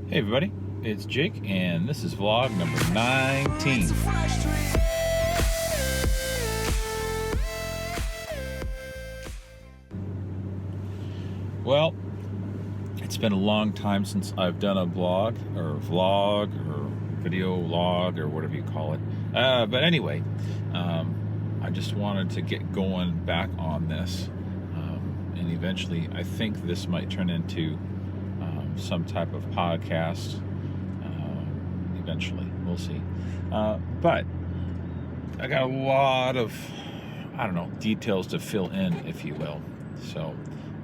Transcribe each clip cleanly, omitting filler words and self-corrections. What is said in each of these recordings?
Hey everybody, it's Jake, and this is vlog number 19. Well, it's been a long time since I've done a blog, or vlog, or video log, or whatever you call it. But anyway, I just wanted to get going back on this, and eventually I think this might turn into some type of podcast. Eventually, we'll see. But I got a lot of, details to fill in, if you will. So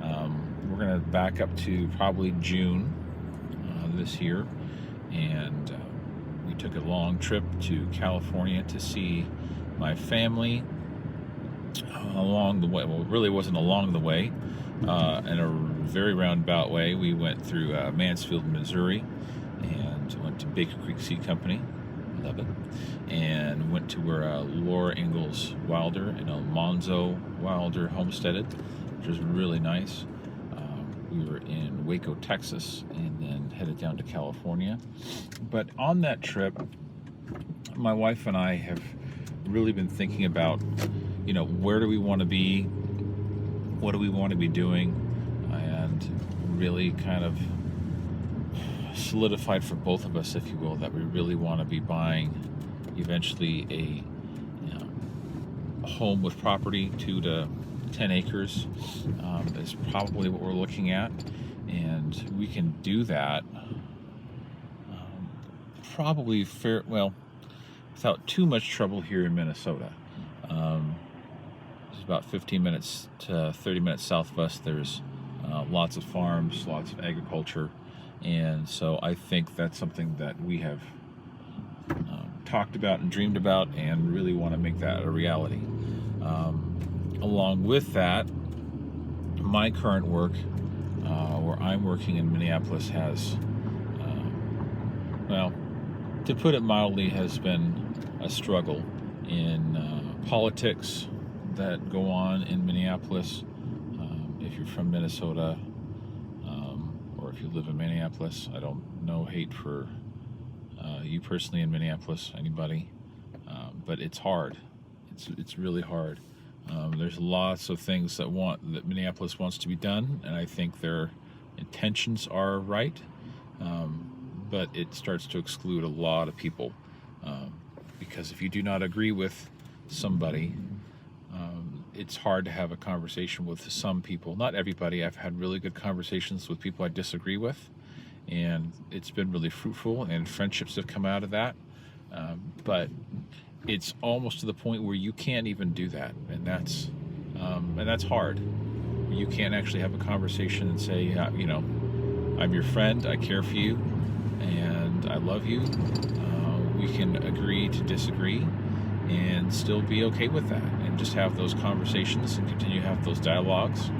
we're going to back up to probably June this year, and we took a long trip to California to see my family along the way. Well, it really wasn't along the way. In a very roundabout way, we went through Mansfield, Missouri, and went to Baker Creek Seed Company, love it, and went to where Laura Ingalls Wilder and Alonzo Wilder homesteaded, which was really nice. We were in Waco, Texas, and then headed down to California. But on that trip, my wife and I have really been thinking about, where do we want to be? What do we want to be doing? And really kind of solidified for both of us, if you will, that we really want to be buying eventually a home with property, 2 to 10 acres is probably what we're looking at, and we can do that probably without too much trouble here in Minnesota. It's about 15 minutes to 30 minutes south of us. There's lots of farms, lots of agriculture, and so I think that's something that we have talked about and dreamed about, and really want to make that a reality. Along with that, my current work, where I'm working in Minneapolis, has, to put it mildly, has been a struggle in politics that go on in Minneapolis. If you're from Minnesota, or if you live in Minneapolis, I don't know hate for you personally in Minneapolis, anybody, but it's hard. It's really hard. There's lots of things that Minneapolis wants to be done, and I think their intentions are right, but it starts to exclude a lot of people, because if you do not agree with somebody, it's hard to have a conversation with some people. Not everybody. I've had really good conversations with people I disagree with, and it's been really fruitful, and friendships have come out of that, but it's almost to the point where you can't even do that, and that's hard. You can't actually have a conversation and say, I'm your friend, I care for you, and I love you. We can agree to disagree and still be okay with that, and just have those conversations and continue to have those dialogues.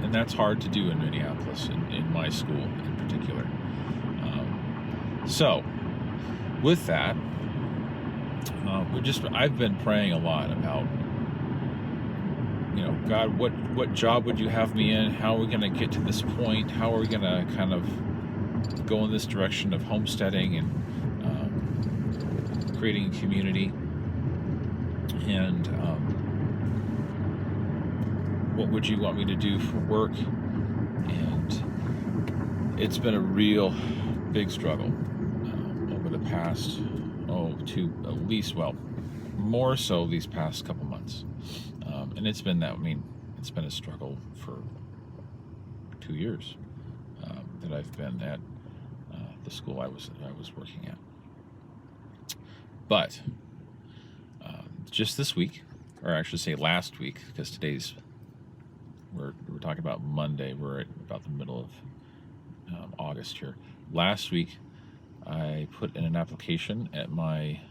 And that's hard to do in Minneapolis, in my school in particular. So with that, I've been praying a lot about, God, what job would you have me in? How are we going to get to this point? How are we going to kind of go in this direction of homesteading and creating a community? And what would you want me to do for work? And it's been a real big struggle over the past, more so these past couple months. And it's been it's been a struggle for 2 years that I've been at the school I was working at. But just this week, or I should say last week, because we're talking about Monday. We're at about the middle of August here. Last week, I put in an application at my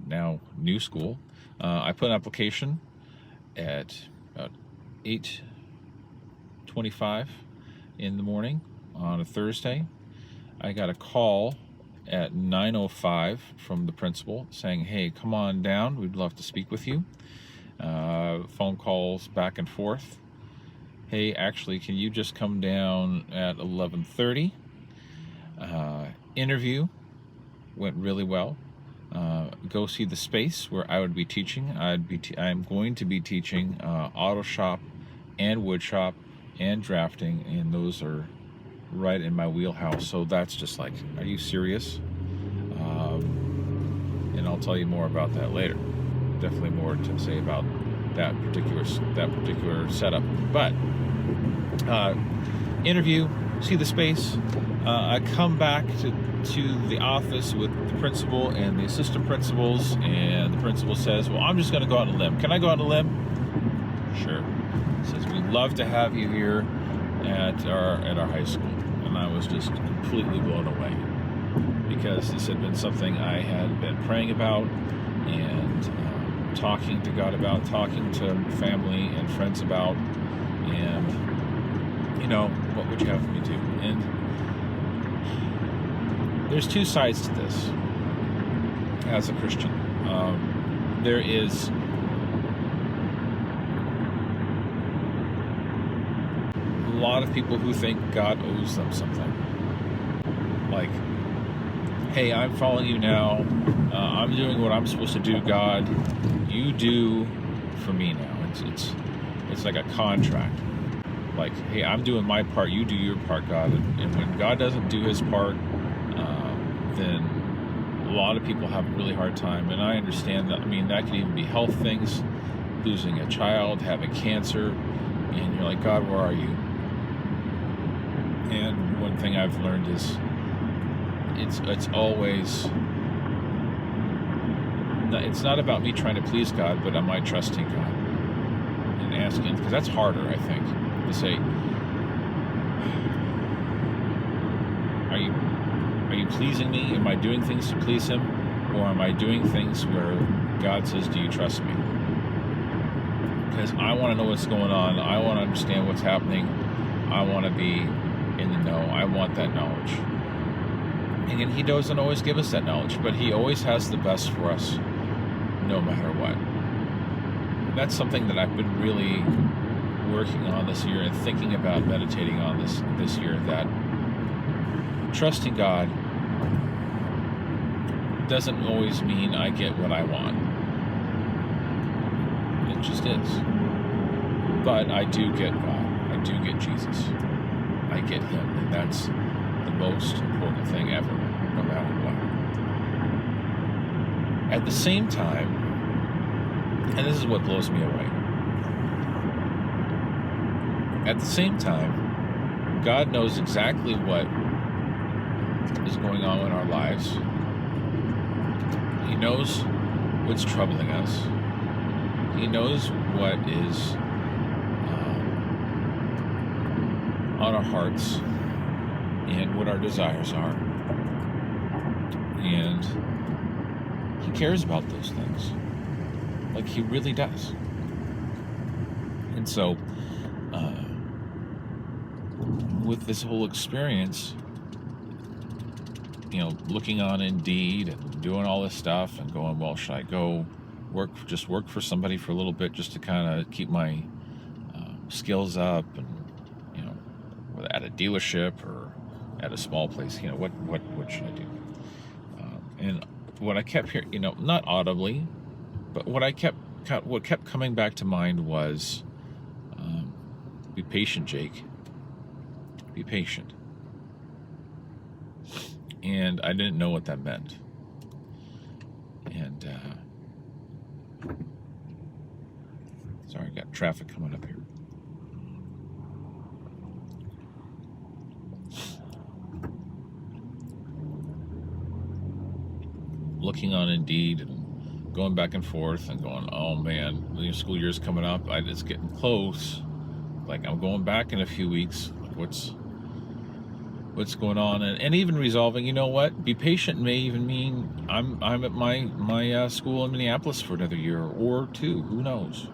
now new school. I put an application at about 8:25 in the morning on a Thursday. I got a call at 9:05 from the principal saying, "Hey, come on down. We'd love to speak with you." Phone calls back and forth. "Hey, actually, can you just come down at 11:30? Interview went really well. Go see the space where I would be teaching. I'm going to be teaching auto shop and wood shop and drafting, and those are right in my wheelhouse. So that's just like, are you serious? And I'll tell you more about that later. Definitely more to say about that particular setup. But interview, see the space. I come back to the office with the principal and the assistant principals, and the principal says, well, I'm just going to go out on a limb. Can I go out on a limb? Sure. He says, we'd love to have you here at our high school. And I was just completely blown away, because this had been something I had been praying about and talking to God about, talking to family and friends about, and, what would you have me do? And there's two sides to this as a Christian. There is a lot of people who think God owes them something. Like, hey, I'm following you now. I'm doing what I'm supposed to do, God. You do for me now. It's like a contract. Like, hey, I'm doing my part. You do your part, God. And when God doesn't do his part, then a lot of people have a really hard time. And I understand that. I mean, that can even be health things, losing a child, having cancer, and you're like, God, where are you? And one thing I've learned is it's always, it's not about me trying to please God, but am I trusting God and asking? Because that's harder, I think, to say, are you pleasing me? Am I doing things to please him? Or am I doing things where God says, do you trust me? Because I want to know what's going on. I want to understand what's happening. I want to be in the know. I want that knowledge. And he doesn't always give us that knowledge, but he always has the best for us, no matter what. And that's something that I've been really working on this year and thinking about, meditating on this year, that trusting God doesn't always mean I get what I want. It just is. But I do get God. I do get Jesus. I get him. And that's the most important thing ever, no matter what. At the same time, and this is what blows me away, at the same time, God knows exactly what is going on in our lives. He knows what's troubling us. He knows what is on our hearts and what our desires are. And he cares about those things. Like, he really does. And so, with this whole experience, looking on Indeed and doing all this stuff and going, well, should I go work for somebody for a little bit just to kind of keep my skills up, and whether at a dealership or at a small place, what should I do? And what I kept hearing, not audibly, but what kept coming back to mind was, be patient, Jake. Be patient. And I didn't know what that meant. And sorry, I got traffic coming up here. Looking on Indeed and going back and forth and going, oh man, the school year's coming up. It's getting close. Like, I'm going back in a few weeks. Like, what's going on? And even resolving, be patient may even mean I'm at my school in Minneapolis for another year or two. Who knows?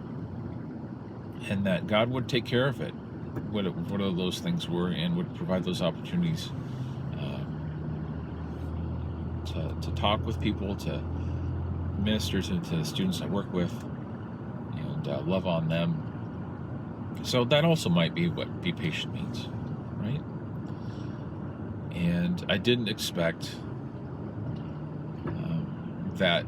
And that God would take care of it, whatever those things were, and would provide those opportunities to talk with people, to minister to the students I work with, and love on them. So that also might be what be patient means, right? And I didn't expect that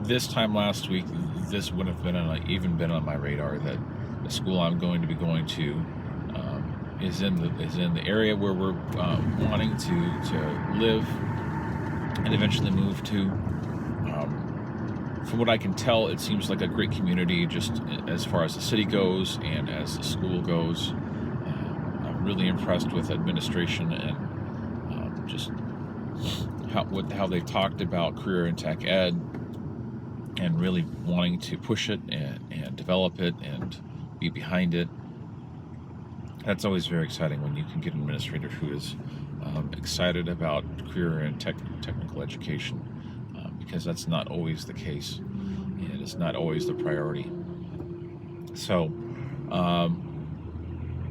this time last week, this wouldn't have been even been on my radar, that the school I'm going to be going to is in the area where we're wanting to live and eventually move to. From what I can tell, it seems like a great community, just as far as the city goes and as the school goes. I'm really impressed with administration and just how they talked about career and tech ed, and really wanting to push it and develop it and be behind it. That's always very exciting when you can get an administrator who is excited about career and technical education, because that's not always the case, and it's not always the priority. So,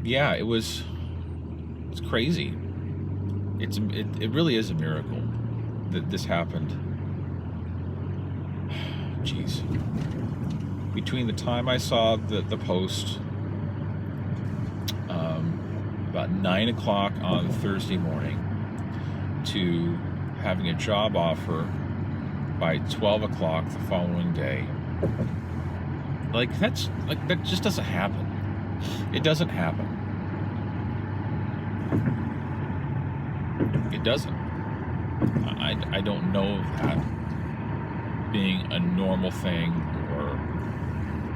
yeah, it's crazy. It really is a miracle that this happened. Jeez. Between the time I saw the post, about 9 o'clock on Thursday morning, to having a job offer by 12 o'clock the following day, that just doesn't happen. It doesn't happen. It doesn't. I don't know that being a normal thing or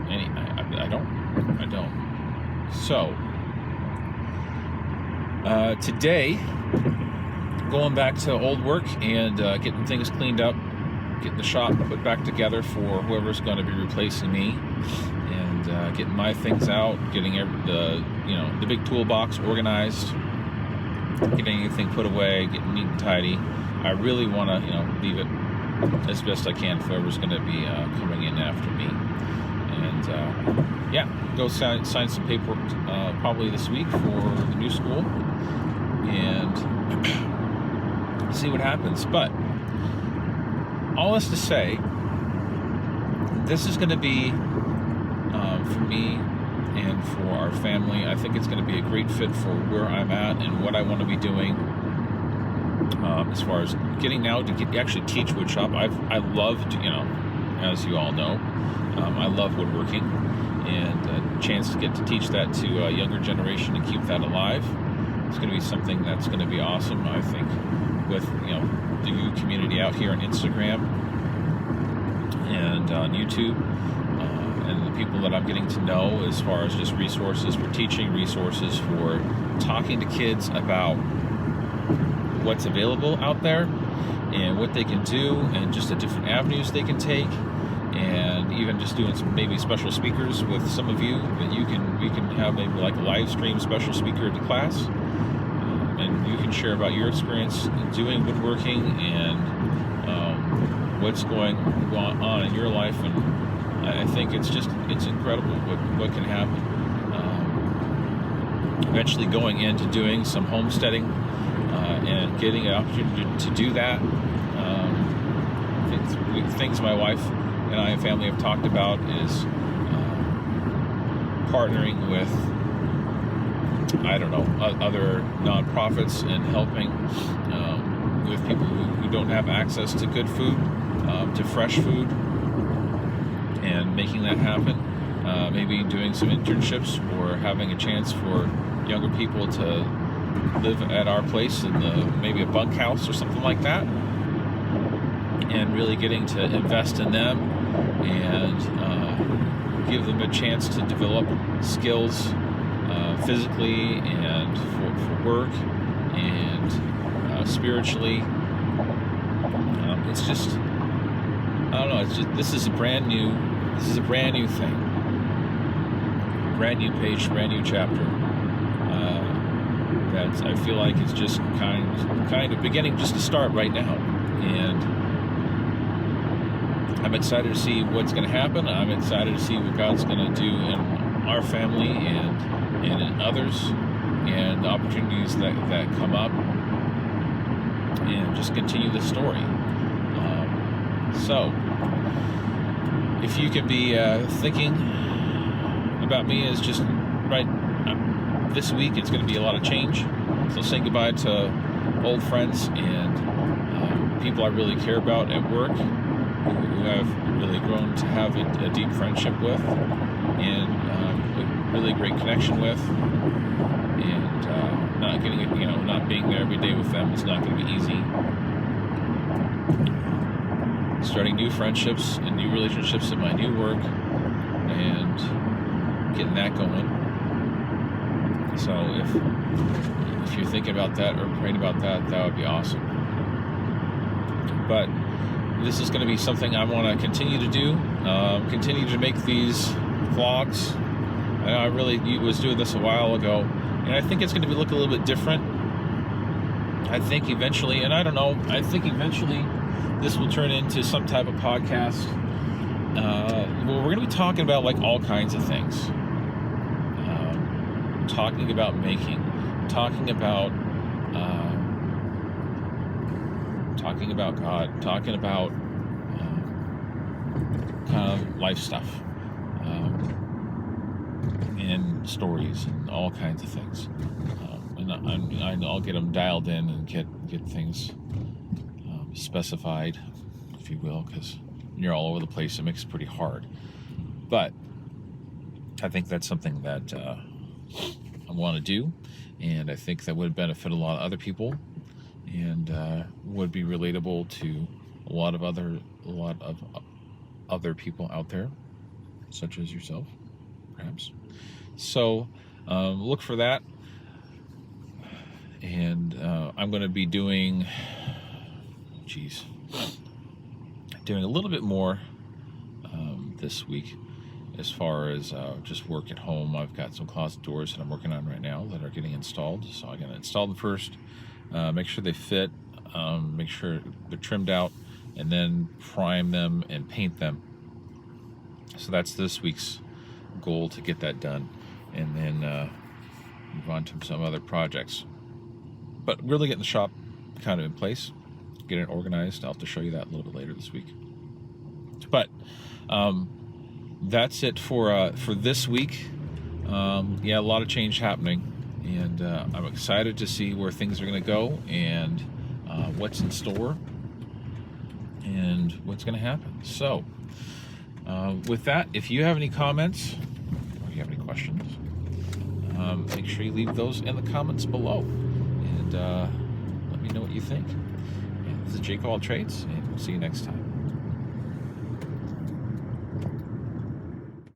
any. I don't. So today, going back to old work and getting things cleaned up, getting the shop put back together for whoever's going to be replacing me, and getting my things out, getting the big toolbox organized, getting anything put away, getting neat and tidy. I really want to leave it as best I can for whoever's going to be coming in after me. And go sign some paperwork probably this week for the new school, and see what happens. But all this to say, this is going to be, for me and for our family, I think it's going to be a great fit for where I'm at and what I want to be doing, as far as getting now to actually teach woodshop. I love to, as you all know, I love woodworking, and a chance to get to teach that to a younger generation and keep that alive. It's going to be something that's going to be awesome, I think, with the new community out here on Instagram and on YouTube, and the people that I'm getting to know, as far as just resources for teaching, resources for talking to kids about what's available out there and what they can do, and just the different avenues they can take, and even just doing some maybe special speakers with some of you that we can have maybe like a live stream special speaker at the class, and you can share about your experience doing woodworking and what's going on in your life. And I think it's incredible what can happen. Eventually going into doing some homesteading and getting an opportunity to do that. Things my wife and I and family have talked about is partnering with, other nonprofits and helping with people who don't have access to good food, to fresh food, and making that happen. Maybe doing some internships or having a chance for younger people to live at our place in maybe a bunkhouse or something like that, and really getting to invest in them and give them a chance to develop skills physically and for work and spiritually. It's just, I don't know, this is a brand new thing, brand new page, brand new chapter, that I feel like it's just kind of beginning just to start right now. And I'm excited to see what's going to happen. I'm excited to see what God's going to do in our family and in others, and the opportunities that come up, and just continue the story. So, if you can be thinking about me as just this week it's going to be a lot of change. So saying goodbye to old friends and people I really care about at work, who I've really grown to have a deep friendship with, and a really great connection with. And not being there every day with them is not going to be easy. Starting new friendships and new relationships at my new work, and getting that going. So if you're thinking about that or praying about that, that would be awesome. But this is going to be something I want to continue to do. Continue to make these vlogs. I really was doing this a while ago, and I think it's going to look a little bit different. I think eventually, and I don't know, I think eventually this will turn into some type of podcast. Well, we're going to be talking about like all kinds of things. Talking about making, talking about God, talking about kind of life stuff, and stories and all kinds of things. And I'll get them dialed in and get things specified, if you will, because you're all over the place. It makes it pretty hard. But I think that's something that I want to do, and I think that would benefit a lot of other people, and would be relatable to a lot of other people out there, such as yourself, perhaps. So look for that, and I'm going to be doing a little bit more this week as far as just work at home. I've got some closet doors that I'm working on right now that are getting installed, so I'm going to install them first, make sure they fit, make sure they're trimmed out, and then prime them and paint them. So that's this week's goal, to get that done, and then move on to some other projects. But really getting the shop kind of in place, get it organized. I'll have to show you that a little bit later this week. But that's it for this week. Yeah, a lot of change happening, and I'm excited to see where things are going to go, and what's in store, and what's going to happen. So with that, if you have any comments or you have any questions, make sure you leave those in the comments below, and let me know what you think. And this is Jake All Trades, and we'll see you next time.